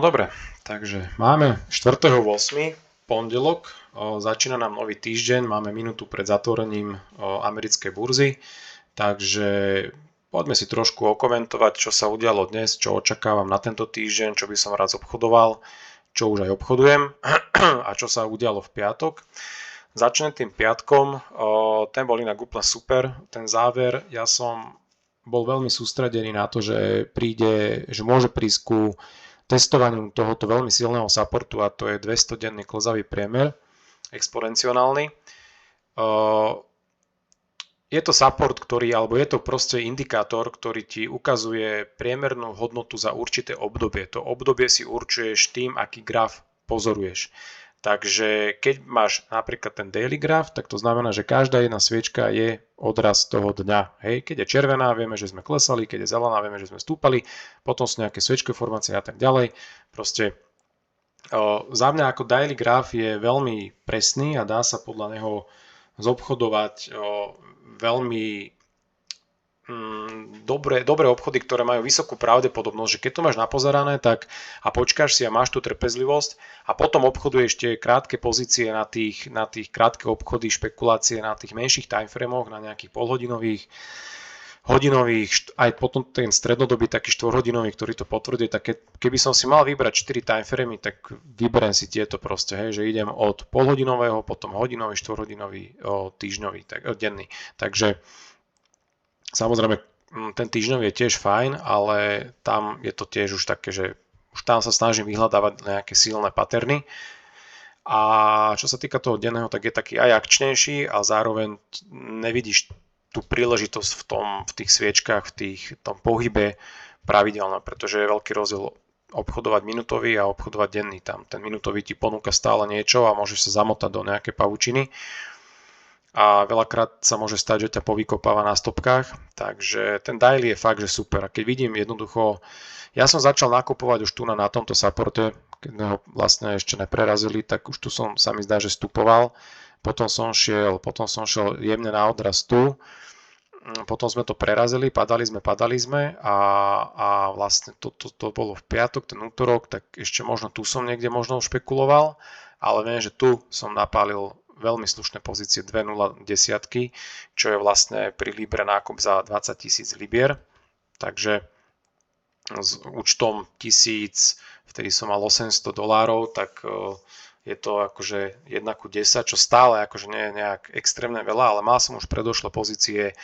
dobre, takže máme 4.8. pondelok, začína nám nový týždeň, máme minútu pred zatvorením americkej burzy, takže poďme si trošku okomentovať, čo sa udialo dnes, čo očakávam na tento týždeň, čo by som rád obchodoval, čo už aj obchodujem a čo sa udialo v piatok. Začnem tým piatkom, ten bol inak úplne super, ten záver, ja som bol veľmi sústredený na to, že môže prísť ku testovaniu tohoto veľmi silného supportu a to je 200-denný klzavý priemer, exponenciálny. Je to support, alebo je to proste indikátor, ktorý ti ukazuje priemernú hodnotu za určité obdobie. To obdobie si určuješ tým, aký graf pozoruješ. Takže keď máš napríklad ten daily graph, tak to znamená, že každá jedna sviečka je odraz toho dňa. Hej, keď je červená, vieme, že sme klesali, keď je zelená, vieme, že sme stúpali, potom sú nejaké sviečkové formácie a tak ďalej. Proste za mňa ako daily graph je veľmi presný a dá sa podľa neho zobchodovať veľmi dobré obchody, ktoré majú vysokú pravdepodobnosť, že keď to máš napozerané, tak a počkáš si a máš tú trpezlivosť a potom obchoduješ tie krátke pozície na tých krátke obchody, špekulácie na tých menších timeframoch, na nejakých polhodinových, hodinových, aj potom ten strednodobý taký 4-hodinový, ktorý to potvrdí, tak keby som si mal vybrať 4 timeframy, tak vyberiem si tieto proste, hej, že idem od polhodinového, potom hodinový, 4-hodinový, týždňový, denný. Takže samozrejme, ten týždňový je tiež fajn, ale tam je to tiež už také, že už tam sa snažím vyhľadávať nejaké silné patterny. A čo sa týka toho denného, tak je taký aj akčnejší a zároveň nevidíš tú príležitosť v tých sviečkách, v tom pohybe pravidelne, pretože je veľký rozdiel obchodovať minútový a obchodovať denný. Tam ten minútový ti ponúka stále niečo a môžeš sa zamotať do nejakej pavučiny. A veľakrát sa môže stať, že ťa povykopáva na stopkách, takže ten daily je fakt, že super. A keď vidím jednoducho, ja som začal nakupovať už tu na tomto supporte, keď ho vlastne ešte neprerazili, tak už tu sa mi zdá, že stupoval. Potom som šiel jemne na odraz tu, potom sme to prerazili, padali sme a vlastne to bolo v piatok, ten útorok, tak ešte možno tu som niekde možno špekuloval, ale viem, že tu som napálil veľmi slušné pozície 2,0 desiatky, čo je vlastne pri Libre nákup za 20 000 libier. Takže s účtom 1000, vtedy som mal $800, tak je to akože 1:10, čo stále akože nie je nejak extrémne veľa, ale mal som už predošlé pozície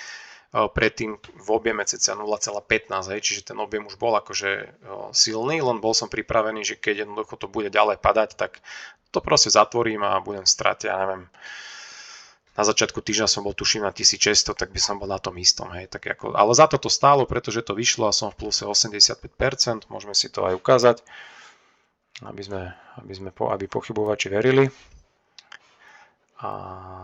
predtým v objeme cca 0,15, čiže ten objem už bol akože silný, len bol som pripravený, že keď jednoducho to bude ďalej padať, tak to proste zatvorím a budem v strate, ja neviem, na začiatku týždňa som bol tuším na 1600, tak by som bol na tom istom, hej, tak ako, ale za to stálo, pretože to vyšlo a som v pluse 85%, môžeme si to aj ukázať, aby pochybovači verili. A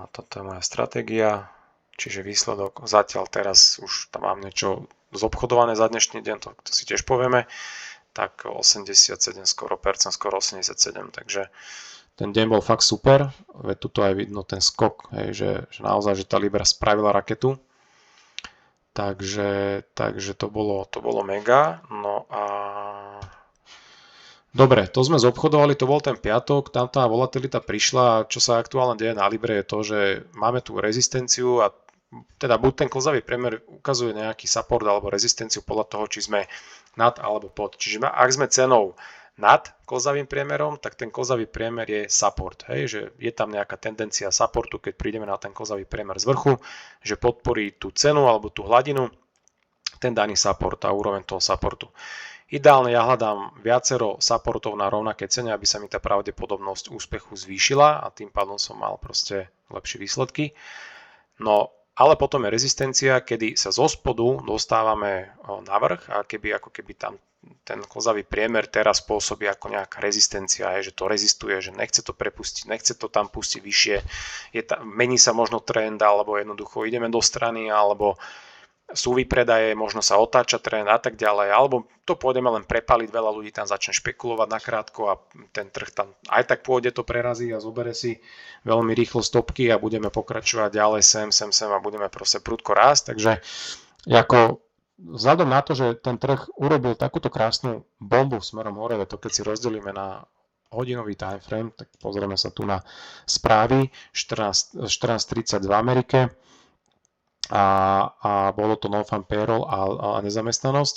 toto je moja stratégia, čiže výsledok, zatiaľ teraz už tam mám niečo zobchodované za dnešný deň, to si tiež povieme, tak 87 skoro 87, takže ten deň bol fakt super, veď tuto aj vidno ten skok, hej, že naozaj, že tá Libra spravila raketu, takže to bolo mega, no a dobre, to sme zobchodovali, to bol ten piatok, tam tá volatilita prišla a čo sa aktuálne deje na Libre je to, že máme tú rezistenciu a teda buď ten klzavý priemer ukazuje nejaký support alebo rezistenciu podľa toho, či sme nad alebo pod. Čiže ak sme cenou nad klzavým priemerom, tak ten klzavý priemer je support. Hej? Že je tam nejaká tendencia supportu, keď prídeme na ten klzavý priemer z vrchu, že podporí tú cenu alebo tú hladinu, ten daný support a úroveň toho supportu. Ideálne ja hľadám viacero supportov na rovnaké cene, aby sa mi tá pravdepodobnosť úspechu zvýšila a tým pádom som mal proste lepšie výsledky. No, ale potom je rezistencia, kedy sa zo spodu dostávame na vrch a ako keby tam ten klzavý priemer teraz pôsobí ako nejaká rezistencia, že to rezistuje, že nechce to prepustiť, nechce to tam pustiť vyššie, mení sa možno trend, alebo jednoducho ideme do strany, alebo sú výpredaje, možno sa otáča trend a tak ďalej, alebo to pôjdeme len prepaliť, veľa ľudí tam začne špekulovať nakrátko a ten trh tam aj tak pôjde, to prerazí a zobere si veľmi rýchlo stopky a budeme pokračovať ďalej sem a budeme proste prudko rásť, takže ako vzhľadom na to, že ten trh urobil takúto krásnu bombu smerom hore, to keď si rozdelíme na hodinový timeframe, tak pozrieme sa tu na správy 14.30 v Amerike a bolo to non-farm payroll a nezamestnanosť,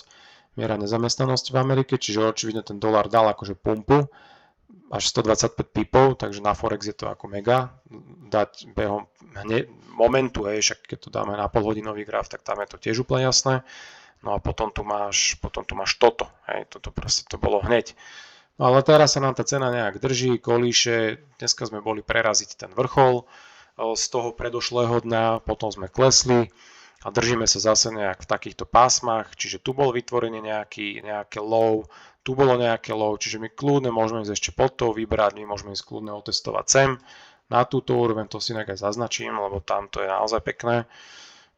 miera nezamestnanosti v Amerike, čiže očividne ten dolár dal akože pumpu až 125 pipov, takže na Forex je to ako mega, dať behom momentu, však keď to dáme na polhodinový graf, tak tam je to tiež úplne jasné. No a potom tu máš toto, toto proste to bolo hneď. No ale teraz sa nám tá cena nejak drží, kolíše, dneska sme boli preraziť ten vrchol z toho predošlého dňa, potom sme klesli a držíme sa zase nejak v takýchto pásmach, čiže tu bol vytvorený nejaké low, tu bolo nejaké low, čiže my kľudne môžeme ísť ešte pod to vybrať, my môžeme ísť kľudne otestovať sem na túto úroveň, to si inak aj zaznačím, lebo tam to je naozaj pekné.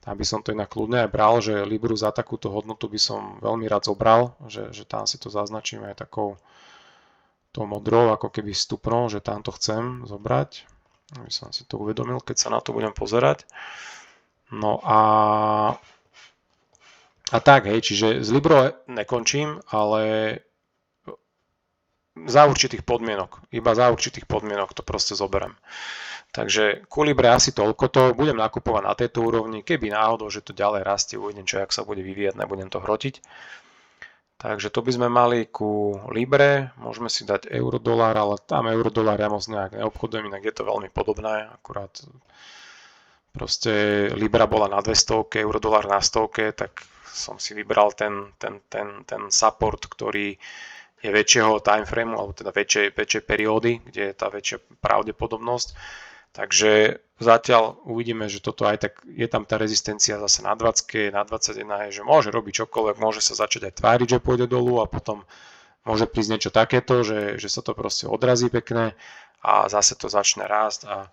Tam by som to inak kľudne aj bral, že Libru za takúto hodnotu by som veľmi rád zobral, že tam si to zaznačím aj takou tou modrou, ako keby stupnou, že tam to chcem zobrať. Aby som si to uvedomil, keď sa na to budem pozerať. No a tak, čiže z Libro nekončím, ale za určitých podmienok, iba za určitých podmienok to proste zoberiem. Takže ku Libre asi toľko budem nakupovať na tejto úrovni, keby náhodou, že to ďalej rastie, uvidím čo, jak sa bude vyvíjať, nebudem to hrotiť. Takže to by sme mali ku Libre, môžeme si dať euro-dolár, ale tam euro-dolár ja moc nejak neobchodujem, inak je to veľmi podobné, akurát proste Libra bola na 200, euro-dolár na 100, tak som si vybral ten support, ktorý je väčšieho timeframeu, alebo teda väčšej periódy, kde je tá väčšia pravdepodobnosť. Takže zatiaľ uvidíme, že toto aj tak je tam tá rezistencia zase na 20, na 21, že môže robiť čokoľvek, môže sa začať aj tváriť, že pôjde dolu a potom môže prísť niečo takéto, že sa to proste odrazí pekne a zase to začne rásť a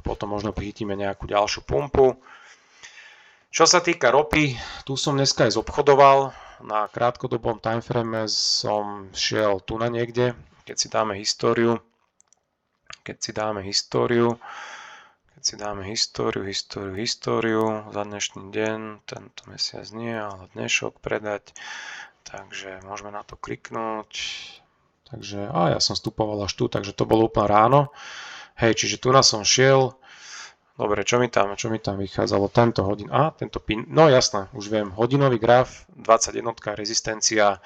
potom možno prichytíme nejakú ďalšiu pumpu. Čo sa týka ropy, tu som dneska aj zobchodoval, na krátkodobom timeframe som šiel tu na niekde, keď si dáme históriu, za dnešný deň, tento mesiac nie, ale dnešok predať, takže môžeme na to kliknúť, takže ja som vstupoval až tu, takže to bolo úplne ráno, čiže tu som šiel, dobre, čo mi tam vychádzalo, tento pin, no jasné, už viem, hodinový graf, 21 rezistencia,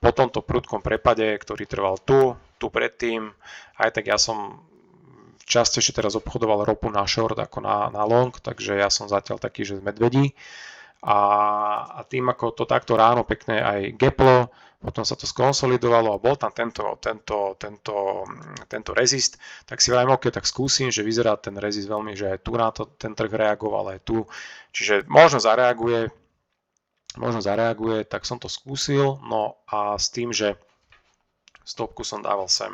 po tomto prudkom prepade, ktorý trval tu predtým, aj tak ja som častejšie teraz obchodoval ropu na short ako na long, takže ja som zatiaľ taký, že z medvedí. A tým, ako to takto ráno pekne aj gaplo, potom sa to skonsolidovalo a bol tam tento rezist, tak si vravím, tak skúsim, že vyzerá ten rezist veľmi, že aj tu na to ten trh reagoval, aj tu. Čiže možno zareaguje, tak som to skúsil, no a s tým, že stopku som dával sem.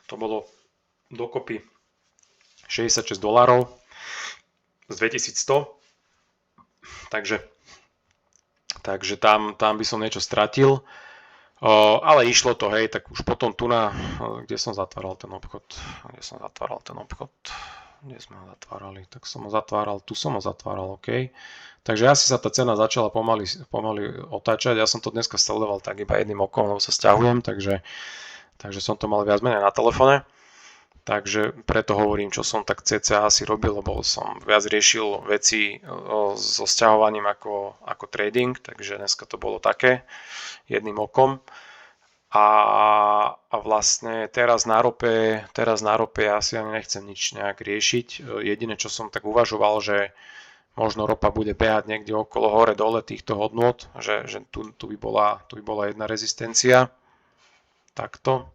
To bolo dokopy $66 z 2100, takže tam by som niečo stratil, ale išlo to, tak už potom tu kde som zatváral ten obchod, kde sme ho zatvárali, tak som ho zatváral, tu som ho zatváral, OK. Takže asi sa tá cena začala pomaly otáčať, ja som to dneska sledoval tak iba jedným okom, lebo sa sťahujem, takže som to mal viac menej na telefóne. Takže preto hovorím, čo som tak cca asi robil, lebo som viac riešil veci so sťahovaním ako trading, takže dneska to bolo také, jedným okom. A vlastne teraz na rope ja si ani nechcem nič nejak riešiť. Jediné, čo som tak uvažoval, že možno ropa bude behať niekde okolo hore dole týchto hodnôt, že tu by bola jedna rezistencia. Takto.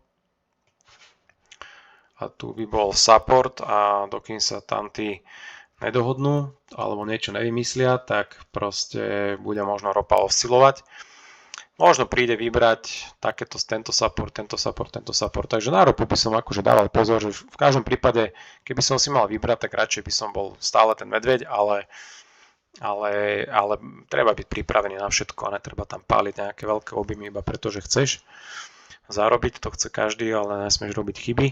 A tu by bol support a dokým sa tam tí nedohodnú alebo niečo nevymyslia, tak proste bude možno ropa oscilovať. Možno príde vybrať tento support. Takže na ropu by som akože dával pozor, že v každom prípade, keby som si mal vybrať, tak radšej by som bol stále ten medveď, ale treba byť pripravený na všetko a netreba tam páliť nejaké veľké objemy iba preto, že chceš zarobiť, to chce každý, ale nesmieš robiť chyby.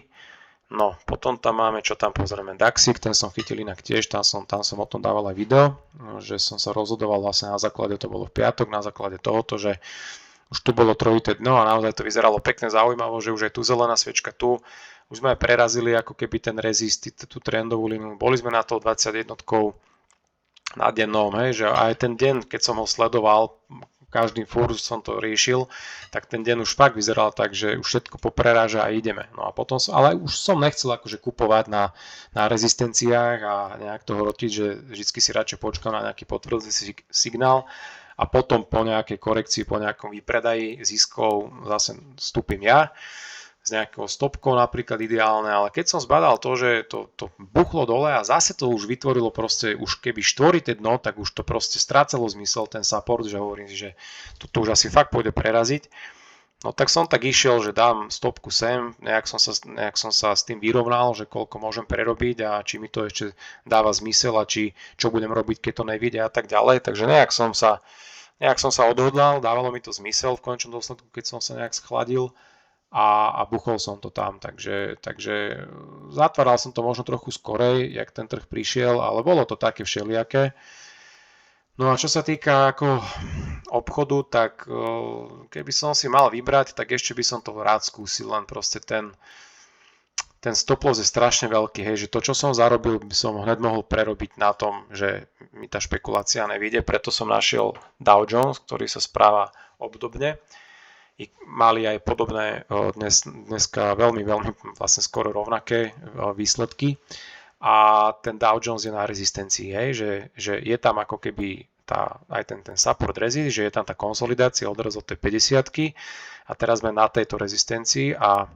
No, potom tam máme, čo tam pozrieme, Daxik, ten som chytil inak tiež, tam som o tom dával aj video, že som sa rozhodoval vlastne na základe, to bolo v piatok, na základe tohoto, že už tu bolo trojité dno a naozaj to vyzeralo pekne zaujímavo, že už je tu zelená sviečka tu, už sme aj prerazili ako keby ten rezist, tú trendovú líniu, boli sme na to 21 na dennom, hej, že aj ten deň, keď som ho sledoval, každý furt som to riešil, tak ten deň už fakt vyzeral tak, že už všetko popreráža a ideme. No a potom, ale už som nechcel akože kupovať na rezistenciách a nejak toho rotiť, že vždy si radšej počkám na nejaký potvrdujúci signál a potom po nejakej korekcii, po nejakom výpredaji ziskov zase vstúpim ja s nejakou stopkou napríklad ideálne, ale keď som zbadal to, že to buchlo dole a zase to už vytvorilo proste, už keby štvorité dno, tak už to proste strácalo zmysel ten support, že hovorím, že to už asi fakt pôjde preraziť. No tak som tak išiel, že dám stopku sem, nejak som sa s tým vyrovnal, že koľko môžem prerobiť a či mi to ešte dáva zmysel a čo budem robiť, keď to nevidie a tak ďalej. Takže nejak som sa odhodlal, dávalo mi to zmysel v končnom dôsledku, keď som sa nejak schladil. A buchol som to tam, takže zatváral som to možno trochu skorej, jak ten trh prišiel, ale bolo to také všelijaké. No a čo sa týka ako obchodu, tak keby som si mal vybrať, tak ešte by som to rád skúsil, len proste ten stop loss je strašne veľký, hej, že to, čo som zarobil, by som hneď mohol prerobiť na tom, že mi tá špekulácia nevyjde, preto som našiel Dow Jones, ktorý sa správa obdobne. Mali aj podobné dneska veľmi vlastne skoro rovnaké výsledky a ten Dow Jones je na rezistencii, hej, že je tam ako keby aj ten support resist, že je tam tá konsolidácia odraz od tej 50-ky a teraz sme na tejto rezistencii a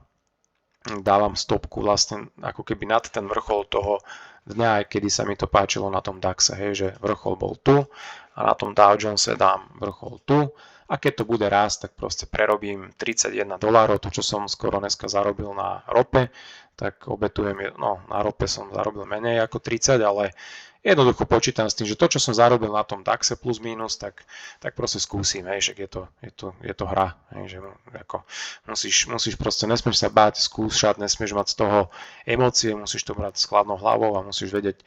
dávam stopku vlastne ako keby nad ten vrchol toho dňa, aj kedy sa mi to páčilo na tom DAXe, hej, že vrchol bol tu a na tom Dow Jonese dám vrchol tu. A keď to bude rásť, tak proste prerobím $31, to čo som skoro dneska zarobil na rope, tak obetujem, no na rope som zarobil menej ako 30, ale jednoducho počítam s tým, že to čo som zarobil na tom DAXe plus minus, tak proste skúsim, hej, že je to hra, hej, že ako musíš proste, nesmieš sa báť skúšať, nesmieš mať z toho emócie, musíš to brať s chladnou hlavou a musíš vedieť,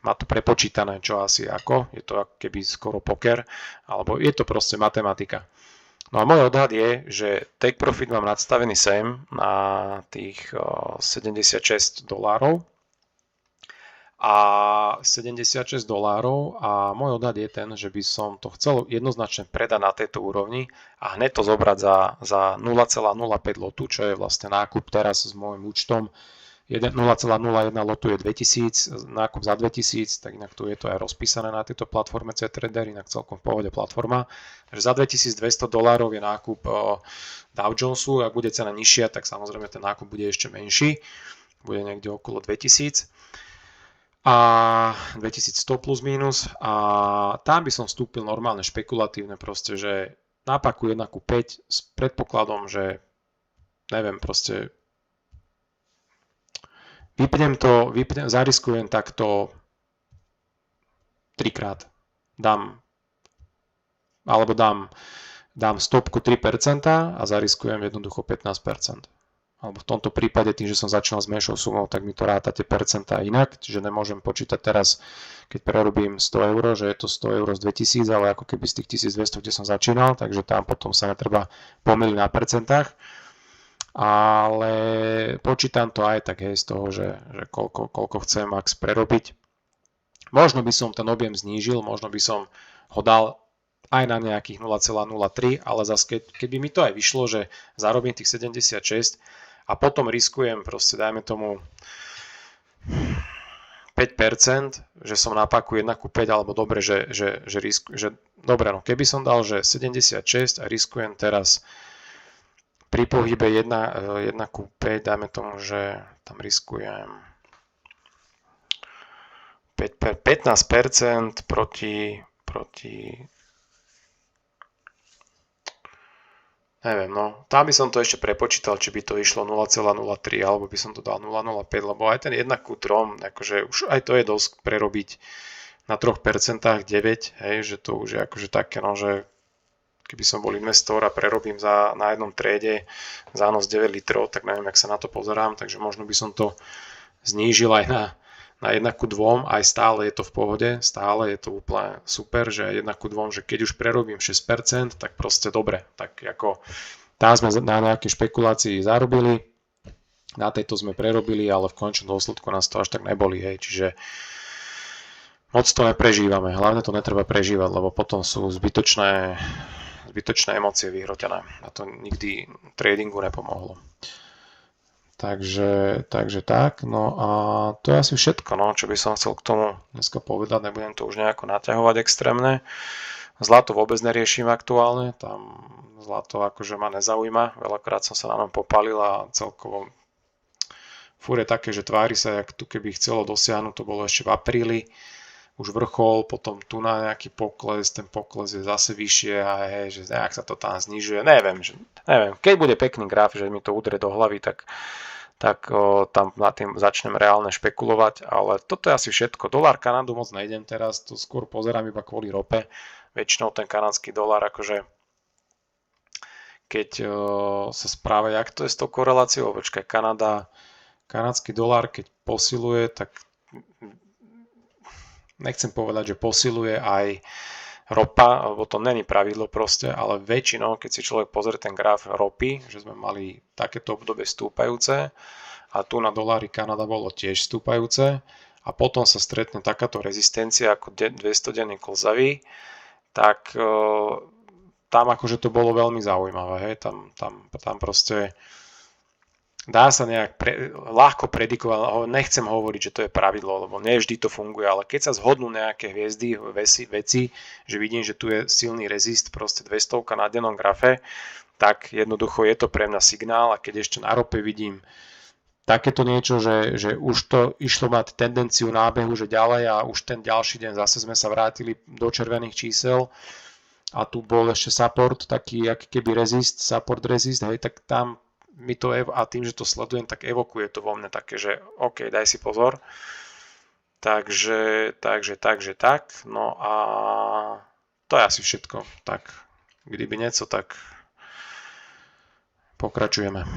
má to prepočítané, čo asi ako, je to ako keby skoro poker, alebo je to proste matematika. No a môj odhad je, že take profit mám nadstavený sem na tých $76 a $76 a môj odhad je ten, že by som to chcel jednoznačne predať na tejto úrovni a hneď to zobrať za 0,05 lotu, čo je vlastne nákup teraz s môjim účtom. 0,01 lotu je 2000, nákup za 2000, tak inak tu je to aj rozpísané na tejto platforme CTrader, inak celkom v pohode platforma. Takže za $2200 je nákup Dow Jonesu, ak bude cena nižšia, tak samozrejme ten nákup bude ešte menší, bude niekde okolo 2000 a 2100 plus minus a tam by som vstúpil normálne špekulatívne proste, že napakujem 1 ku 5 s predpokladom, že neviem proste vypnem, zariskujem takto 3-krát. Dám stopku 3% a zariskujem jednoducho 15%. Alebo v tomto prípade tým, že som začal s menšou sumou, tak mi to rátate percentá inak, čiže nemôžem počítať teraz, keď prerobím 100 eur, že je to 100 eur z 2000, ale ako keby z tých 1200, kde som začínal, takže tam potom sa netreba pomýliť na percentách. Ale počítam to aj tak, hej, z toho, že koľko chcem max prerobiť. Možno by som ten objem znížil, možno by som ho dal aj na nejakých 0,03, ale zase keby mi to aj vyšlo, že zarobím tých 76 a potom riskujem proste, dajme tomu 5%, že som napaku 1 ku 5, alebo dobre, že dobre, no keby som dal, že 76 a riskujem teraz pri pohybe 1 ku 5, dajme tomu, že tam riskujem 15% proti neviem, no, tam by som to ešte prepočítal, či by to išlo 0,03, alebo by som to dal 0,05, lebo aj ten 1 ku 3, akože už aj to je dosť prerobiť na 3% 9, hej, že to už je akože také, no, že keby som bol investor a prerobím na jednom trade zános 9 litrov, tak neviem, jak sa na to pozerám, takže možno by som to znížil aj na 1:2, aj stále je to v pohode, stále je to úplne super, že 1:2, že keď už prerobím 6%, tak proste dobre, tak ako tam sme na nejaké špekulácii zarobili, na tejto sme prerobili, ale v končnom dôsledku nás to až tak neboli, hej, čiže moc to neprežívame, hlavne to netreba prežívať, lebo potom sú zbytočné emócie vyhrotené a to nikdy tradingu nepomohlo. Takže tak, no a to je asi všetko, no, čo by som chcel k tomu dneska povedať, nebudem to už nejako naťahovať extrémne. Zlato vôbec neriešim aktuálne, tam zlato akože ma nezaujíma, veľakrát som sa na ňom popálil a celkovo fúr je také, že tvári sa, jak tu keby chcelo dosiahnuť, to bolo ešte v apríli, už vrchol, potom tu na nejaký pokles, ten pokles je zase vyššie a že nejak sa to tam znižuje, neviem, keď bude pekný graf, že mi to udrie do hlavy, tak tam nad tým začnem reálne špekulovať, ale toto je asi všetko. Dolár Kanadu moc nejdem teraz, to skôr pozerám iba kvôli rope, väčšinou ten kanadský dolár, akože keď sa správa, jak to je s tou koreláciou, počkaj, kanadský dolár, keď posiluje, tak nechcem povedať, že posiluje aj ropa, lebo to není pravidlo proste, ale väčšinou, keď si človek pozrie ten graf ropy, že sme mali takéto obdobie stúpajúce a tu na dolári Kanada bolo tiež stúpajúce a potom sa stretne takáto rezistencia ako 200-denný klzavý, tak tam akože to bolo veľmi zaujímavé, hej, tam proste dá sa nejak ľahko predikovať, nechcem hovoriť, že to je pravidlo, lebo nie vždy to funguje, ale keď sa zhodnú nejaké hviezdy, veci, že vidím, že tu je silný rezist, proste 200 na dennom grafe, tak jednoducho je to pre mňa signál a keď ešte na rope vidím takéto niečo, že už to išlo mať tendenciu nábehu, že ďalej a už ten ďalší deň zase sme sa vrátili do červených čísel a tu bol ešte support, taký jak keby support resist, hej, tak tam mi to a tým, že to sledujem, tak evokuje to vo mne také, že OK, daj si pozor. Takže tak. No a to je asi všetko. Tak, kdyby niečo, tak pokračujeme.